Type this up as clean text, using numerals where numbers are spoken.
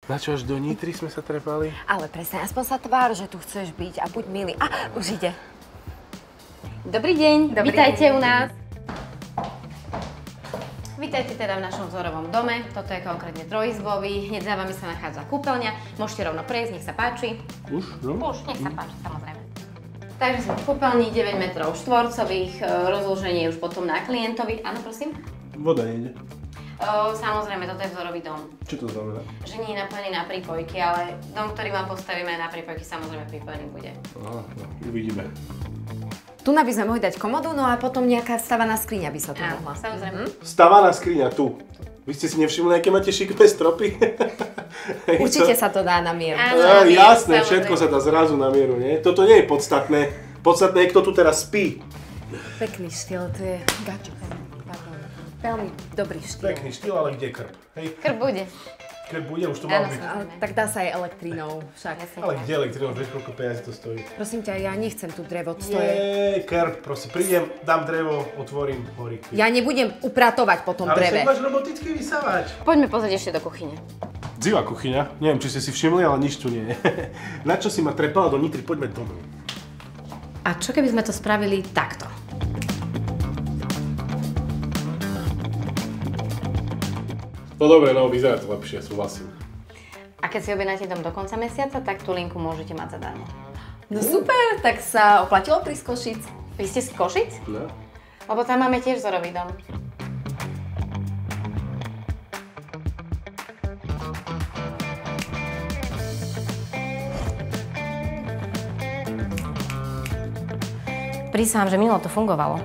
Na čo až do Nitry sme sa trepali? Ale presne, aspoň sa tvár, že tu chceš byť a buď milý. A, už ide. Dobrý deň, vítajte deň. u nás. Vítajte teda v našom vzorovom dome. Toto je konkrétne trojizbový. Hneď za vami sa nachádza kúpeľňa. Môžete rovno prejsť, nech sa páči. Už? No? Už, nech sa páči, samozrejme. Takže sme v kúpeľni, 9 metrov štvorcových, rozloženie už potom na klientovi. Áno, prosím? Voda nejde. Samozrejme, toto je vzorový dom. Čo to znamená? Že nie je napojený na prípojky, ale dom, ktorý vám postavíme na prípojky, samozrejme pripojený bude. Aha, no, uvidíme. Tu by sme mohli dať komodu, no a potom nejaká stavaná skriňa by sa tu mohla. Samozrejme. Stavaná skriňa tu. Vy ste si nevšimli, aké máte šikmé stropy? Určite sa to dá na mieru. Jasné, všetko sa dá zrazu na mieru, nie? Toto nie je podstatné. Podstatné je, kto tu teraz spí. Pekný štýl, to je gačo. Veľmi dobrý štýl. Pekný štýl, ale kde krb? Hej, Krb bude. krb bude, už to mal byť. Tak dá sa aj elektrínou však. Ale kde elektrínou, vieš, koľko peniazí to stojí? Prosím ťa, ja nechcem tu drevo, to je... Nie, krb, prosím, prídem, dám drevo, otvorím, horí. Ja nebudem upratovať po tom Ale dreve. však máš robotický vysávač. Poďme pozrieť ešte do kuchyne. Dzivá kuchyňa, neviem, či ste si všimli, ale nič tu nie je. Na čo si ma trepala do Nitry, poďme domov. A čo keby sme to spravili takto? No dobre, no vyzerá to lepšie, súhlasím. A keď si objednáte dom do konca mesiaca, tak tú linku môžete mať zadarmo. No super, tak sa oplatilo prísť Košic. Vy ste z Košic? No. Lebo tam máme tiež vzorový dom. Prísahám, že milo to fungovalo.